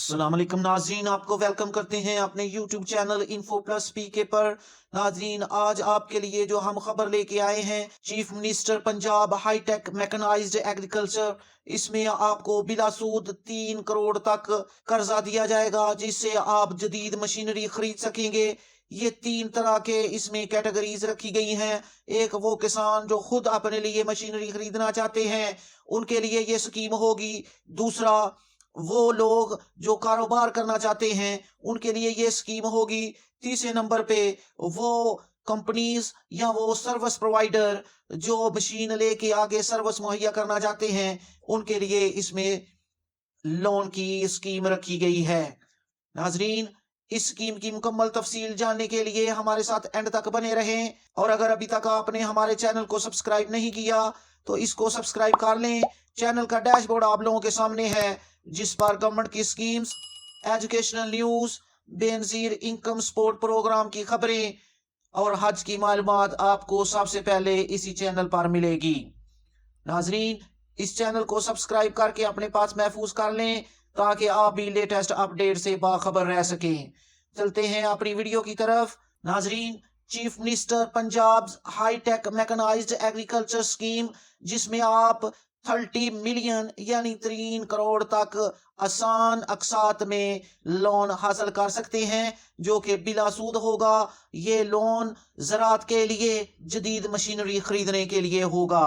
अस्सलाम वालेकुम नाजरीन, आपको वेलकम करते हैं अपने यूट्यूब चैनल इन्फो प्लस पीके पर। नाजरीन, आज आपके लिए जो हम खबर लेके आए हैं, chief minister Punjab hitech mechanized agriculture, इसमें आपको बिला सूद 3 करोड़ तक कर्जा दिया जाएगा, जिससे आप जदीद मशीनरी खरीद सकेंगे। ये 3 तरह के इसमें कैटेगरीज रखी गई हैं। एक वो किसान जो खुद अपने लिए मशीनरी खरीदना चाहते हैं, उनके लिए ये स्कीम होगी। दूसरा, वो लोग जो कारोबार करना चाहते हैं, उनके लिए ये स्कीम होगी। तीसरे नंबर पे वो कंपनीज या वो सर्विस प्रोवाइडर जो मशीन लेके आगे सर्विस मुहैया करना चाहते हैं, उनके लिए इसमें लोन की स्कीम रखी गई है। नाजरीन, इस स्कीम की मुकम्मल तफसील जानने के लिए हमारे साथ एंड तक बने रहें, और अगर अभी तक आपने हमारे चैनल को सब्सक्राइब नहीं किया तो इसको सब्सक्राइब कर लें। चैनल का डैशबोर्ड आप लोगों के सामने है, जिस पर गवर्नमेंट की schemes, educational news, Benazir income support programme की खबरें और हज की मालूमात आपको सबसे पहले इसी चैनल पर मिलेगी। नाजरीन, इस चैनल को सब्सक्राइब करके अपने पास महफूज कर लें, ताकि आप भी लेटेस्ट अपडेट से बाखबर रह सकें। चलते हैं अपनी वीडियो की तरफ। नाजरीन, chief minister Punjab hitech mechanized agriculture scheme, जिसमें आप 30 मिलियन यानी 3 करोड़ तक आसान अकसात में लोन हासिल कर सकते हैं, जो कि बिला सूद होगा। ये लोन ज़राअत के लिए जदीद मशीनरी खरीदने के लिए होगा।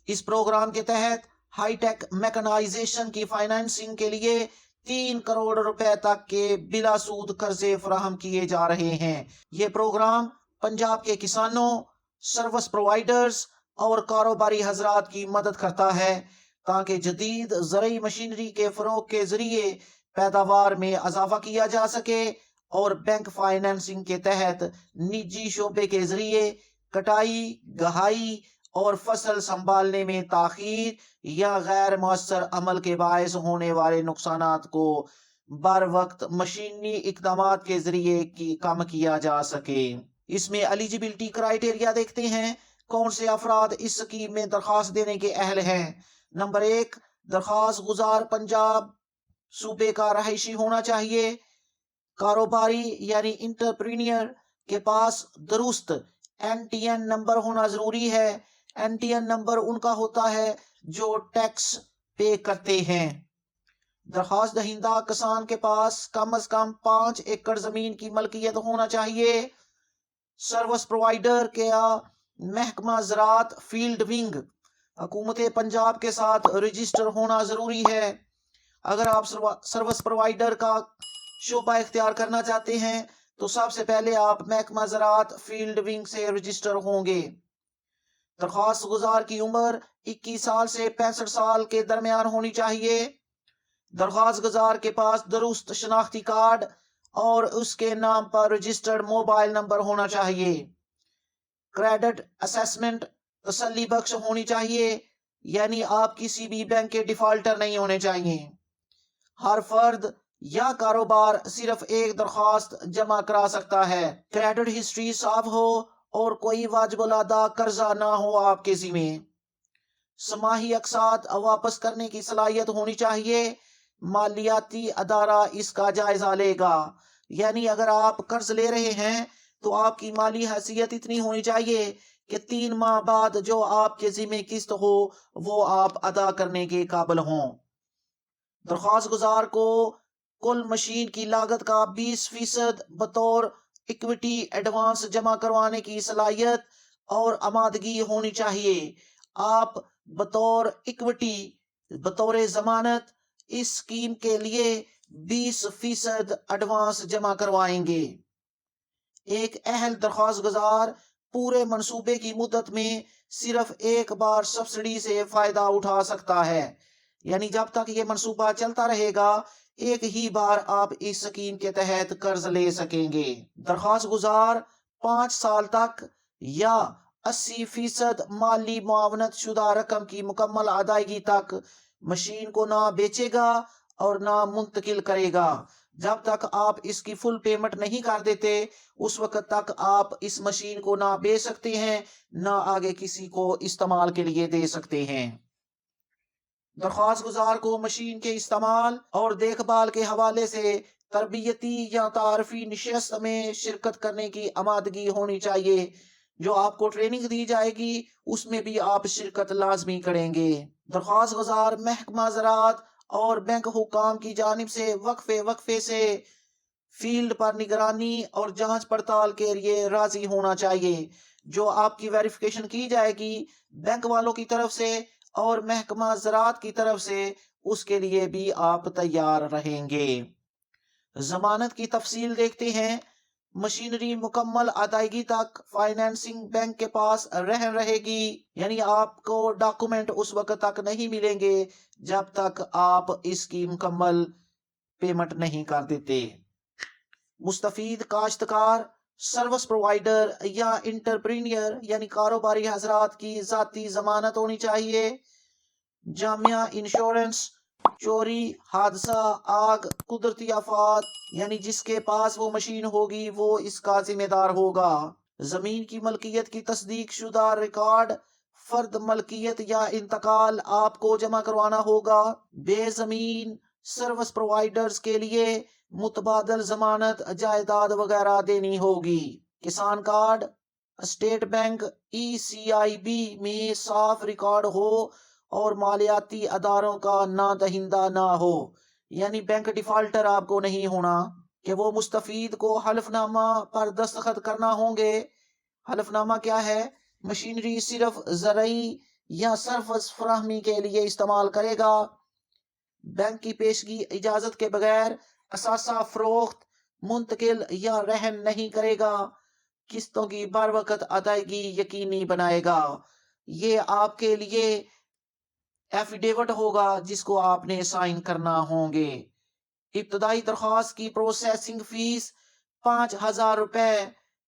इस प्रोग्राम के तहत हाईटेक मैकेनाइजेशन की फाइनेंसिंग के लिए 3 करोड़ रुपए तक के बिला सूद कर्जे फराहम किए जा रहे हैं। ये प्रोग्राम पंजाब के किसानों, सर्विस प्रोवाइडर्स और कारोबारी हजरात की मदद करता है, ताकि जदीद ज़रूरी मशीनरी के फरोग के जरिए पैदावार में इजाफा किया जा सके, और बैंक फाइनेंसिंग के तहत निजी शोबे के जरिए कटाई, गहाई और फसल संभालने में ताखीर या गैर मौसर अमल के बायस होने वाले नुकसानात को बर वक्त मशीनी इकदामात के जरिए कम किया जा सके। इसमें एलिजिबिलिटी क्राइटेरिया देखते हैं, कौन से अफराद इस स्कीम में दरखास्त देने के अहल हैं। नंबर 1, दरखास्त गुजार पंजाब सूबे का रहायशी होना चाहिए। कारोबारी यानी इंटरप्रीनियर के पास दुरुस्त एनटीएन नंबर होना जरूरी है। एनटीएन नंबर उनका होता है जो टैक्स पे करते हैं। दरखास्त दहिंदा किसान के पास कम से कम 5 एकड़ जमीन की मलकियत होना चाहिए। सर्विस प्रोवाइडर के महकमा ज़राअत फील्ड विंग हुकूमत पंजाब के साथ रजिस्टर होना जरूरी है। अगर आप सर्विस प्रोवाइडर का शोबा इख्तियार करना चाहते हैं, तो सबसे पहले आप महकमा ज़राअत फील्ड विंग से रजिस्टर होंगे। दरख्वास्त गुजार की उम्र 21 साल से 65 साल के दरमियान होनी चाहिए। दरख्वास्त गुजार के पास दुरुस्त शनाख्ती कार्ड और उसके नाम पर रजिस्टर्ड मोबाइल नंबर होना चाहिए। क्रेडिट असेसमेंट तसल्ली बख्श होनी चाहिए, यानी आप किसी भी बैंक के डिफॉल्टर नहीं होने चाहिए। हर फर्द या कारोबार सिर्फ एक दरख्वास्त जमा करा सकता है। क्रेडिट हिस्ट्री साफ हो और कोई वाजिबुल अदा कर्जा ना हो आपके ज़िम्मे। समाही अकसात वापस करने की सलाहियत होनी चाहिए। मालियाती अदारा इसका जायजा लेगा, यानी अगर आप कर्ज ले रहे हैं तो आपकी माली हैसियत इतनी होनी चाहिए कि 3 माह बाद जो आपके ज़िम्मे किस्त हो वो आप अदा करने के काबिल हों। दरख्वास्त गुजार को कुल मशीन की लागत का 20% बतौर इक्विटी एडवांस जमा करवाने की सलाहियत और आमादगी होनी चाहिए। आप बतौर इक्विटी, बतौर जमानत इस स्कीम के लिए 20% एडवांस जमा करवाएंगे। एक अहल दरख्वास्त गुजार पूरे मंसूबे की मुद्दत में सिर्फ एक बार सब्सिडी से फायदा उठा सकता है, यानी जब तक ये मंसूबा चलता रहेगा एक ही बार आप इस स्कीम के तहत कर्ज ले सकेंगे। दरख्वास्त गुजार 5 साल तक या 80% माली मुआवनत शुदा रकम की मुकम्मल अदायगी तक मशीन को ना बेचेगा और ना मुंतकिल करेगा। जब तक आप इसकी फुल पेमेंट नहीं कर देते, उस वक्त तक आप इस मशीन को ना बेच सकते हैं, ना आगे किसी को इस्तेमाल के लिए दे सकते हैं। درخواست گزار کو مشین کے استعمال اور دیکھ بھال کے حوالے سے تربیتی یا تعارفی نشست میں شرکت کرنے کی آمادگی ہونی چاہیے۔ جو آپ کو ٹریننگ دی جائے گی اس میں بھی آپ شرکت لازمی کریں گے۔ درخواست گزار محکمہ زراعت اور بینک حکام کی جانب سے وقفے سے فیلڈ پر نگرانی اور جانچ پڑتال کے لیے راضی ہونا چاہیے۔ جو آپ کی ویریفیکیشن کی جائے گی بینک والوں کی طرف سے اور محکمہ زراعت کی طرف سے، اس کے لیے بھی آپ تیار رہیں گے۔ ضمانت کی تفصیل دیکھتے ہیں۔ مشینری مکمل ادائیگی تک فائنینسنگ بینک کے پاس رہے گی، یعنی آپ کو ڈاکومنٹ اس وقت تک نہیں ملیں گے جب تک آپ اس کی مکمل پیمنٹ نہیں کر دیتے۔ مستفید کاشتکار، سروس پرووائیڈر یا انٹرپرینیئر یعنی کاروباری حضرات کی ذاتی ضمانت ہونی چاہیے۔ جامعہ انشورنس، چوری، حادثہ، آگ، قدرتی آفات، یعنی جس کے پاس وہ مشین ہوگی وہ اس کا ذمہ دار ہوگا۔ زمین کی ملکیت کی تصدیق شدہ ریکارڈ، فرد ملکیت یا انتقال آپ کو جمع کروانا ہوگا۔ بے زمین سروس پرووائیڈرز کے لیے متبادل ضمانت، جائیداد وغیرہ دینی ہوگی۔ کسان کارڈ، اسٹیٹ بینک، ECIB میں صاف ریکارڈ ہو اور مالیاتی اداروں کا نا دہندہ نہ ہو، یعنی بینک ڈیفالٹر آپ کو نہیں ہونا کہ وہ مستفید کو حلف نامہ پر دستخط کرنا ہوں گے۔ حلف نامہ کیا ہے؟ مشینری صرف زرعی یا سروس فراہمی کے لیے استعمال کرے گا، بینک کی پیشگی اجازت کے بغیر اثاثہ فروخت، منتقل یا رہن نہیں کرے گا، قسطوں کی بر وقت ادائیگی یقینی بنائے گا۔ یہ آپ کے لیے ایفیڈیوٹ ہوگا جس کو آپ نے سائن کرنا ہوں گے۔ ابتدائی درخواست کی پروسیسنگ فیس 5,000 روپے،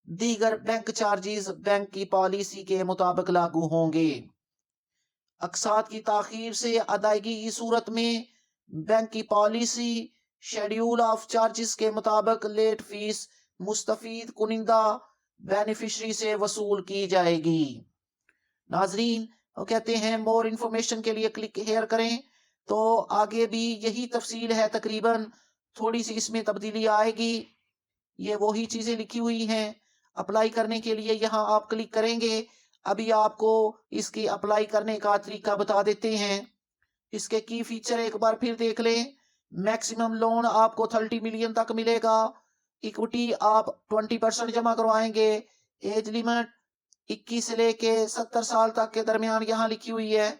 دیگر بینک چارجز بینک کی پالیسی کے مطابق لاگو ہوں گے۔ اقساط کی تاخیر سے ادائیگی کی صورت میں بینک کی پالیسی شیڈیول آف چارجز کے مطابق لیٹ فیس مستفید کنندہ بینیفیشری سے وصول کی جائے گی۔ ناظرین، وہ کہتے ہیں مور انفارمیشن کے لیے کلک ہیئر کریں۔ تو آگے بھی یہی تفصیل ہے، تقریباً تھوڑی سی اس میں تبدیلی آئے گی۔ یہ وہی چیزیں لکھی ہوئی ہیں۔ اپلائی کرنے کے لیے یہاں آپ کلک کریں گے۔ ابھی آپ کو اس کی اپلائی کرنے کا طریقہ بتا دیتے ہیں۔ اس کے کی فیچر ایک بار پھر دیکھ لیں۔ میکسیمم لون آپ کو 30 ملین تک ملے گا۔ ایکوٹی آپ 20% جمع کروائیں گے۔ ایج لیمٹ 21 سے لے کے 70 سال تک کے درمیان یہاں لکھی ہوئی ہے۔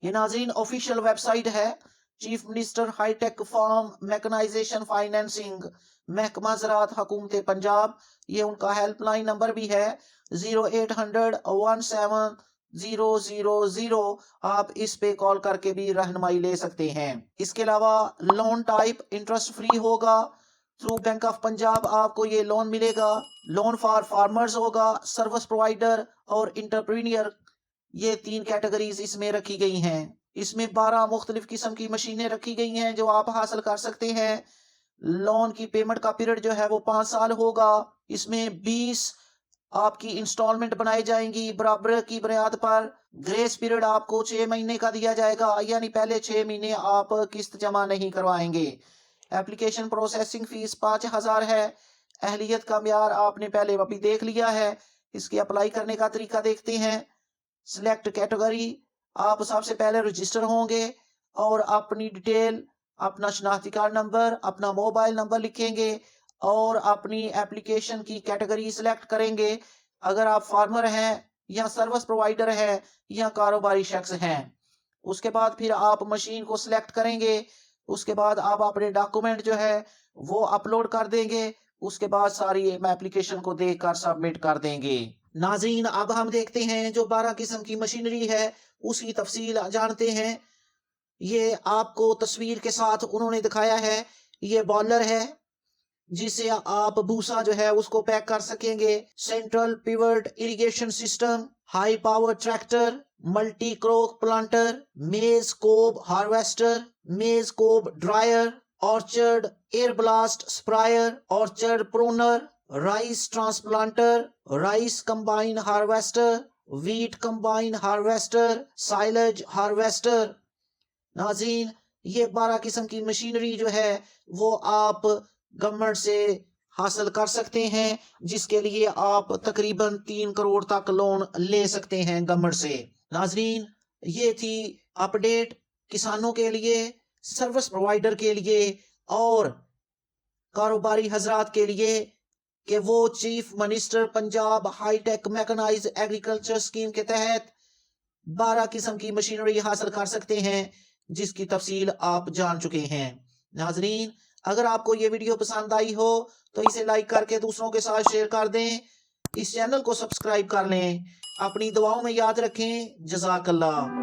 یہ ناظرین آفیشیل ویب سائٹ ہے، chief minister high take form mechanisation financing, محکمہ زراعت حکومت پنجاب۔ یہ ان کا ہیلپ لائن نمبر بھی ہے 0800-17-000۔ آپ اس پہ کال کر کے بھی رہنمائی لے سکتے ہیں۔ اس کے علاوہ لون ٹائپ انٹرسٹ فری ہوگا۔ تھرو بینک آف پنجاب آپ کو یہ لون ملے گا۔ لون فار فارمرز ہوگا، سروس پرووائیڈر اور انٹرپرینیئر، یہ 3 کیٹیگریز اس میں رکھی گئی ہیں۔ اس میں 12 مختلف قسم کی مشینیں رکھی گئی ہیں جو آپ حاصل کر سکتے ہیں۔ لون کی پیمنٹ کا پیریڈ جو ہے وہ 5 سال ہوگا۔ اس میں 20 آپ کی انسٹالمنٹ بنائی جائیں گی برابر کی بنیاد پر۔ گریس پیریڈ آپ کو 6 مہینے کا دیا جائے گا، یعنی پہلے 6 مہینے آپ قسط جمع نہیں کروائیں گے۔ ایپلیکیشن پروسیسنگ فیس 5,000 ہے۔ اہلیت کا معیار آپ نے پہلے ابھی دیکھ لیا ہے۔ اس کے اپلائی کرنے کا طریقہ دیکھتے ہیں۔ سلیکٹ کیٹیگری، آپ سب سے پہلے رجسٹر ہوں گے اور اپنی ڈیٹیل، اپنا شناختی کارڈ نمبر، اپنا موبائل نمبر لکھیں گے اور اپنی ایپلیکیشن کی کیٹیگری سلیکٹ کریں گے۔ اگر آپ فارمر ہیں یا سروس پرووائیڈر ہیں یا کاروباری شخص ہیں، اس کے بعد پھر آپ مشین کو سلیکٹ کریں گے۔ اس کے بعد آپ اپنے ڈاکومنٹ جو ہے وہ اپلوڈ کر دیں گے۔ اس کے بعد ساری ایپلیکیشن کو دیکھ کر سبمٹ کر دیں گے۔ ناظرین، اب ہم دیکھتے ہیں جو 12 قسم کی مشینری ہے اس کی تفصیل جانتے ہیں۔ یہ آپ کو تصویر کے ساتھ انہوں نے دکھایا ہے۔ یہ بالر ہے جسے آپ بھوسا جو ہے اس کو پیک کر سکیں گے۔ Central pivot irrigation system, high power tractor, multi crop planter, maize cob harvester, maize cob dryer, orchard air blast sprayer, orchard pruner, rice transplanter, rice combine harvester, wheat combine harvester, silage harvester, नाज़रीन, ये 12 किस्म की machinery जो है वो आप government से हासिल कर सकते हैं, जिसके लिए आप तकरीबन 3 करोड़ तक लोन ले सकते हैं गवर्नमेंट से। नाज़रीन, ये थी अपडेट किसानों के लिए, सर्विस प्रोवाइडर के लिए और कारोबारी हजरात के लिए कि वो chief minister Punjab hitech mechanized agriculture scheme के तहत 12 किस्म की मशीनरी हासिल कर सकते हैं, जिसकी तफसील आप जान चुके हैं। नाजरीन, अगर आपको ये वीडियो पसंद आई हो तो इसे लाइक करके दूसरों के साथ शेयर कर दें, इस चैनल को सब्सक्राइब कर लें। अपनी दुआओं में याद रखें। जज़ाकल्लाह।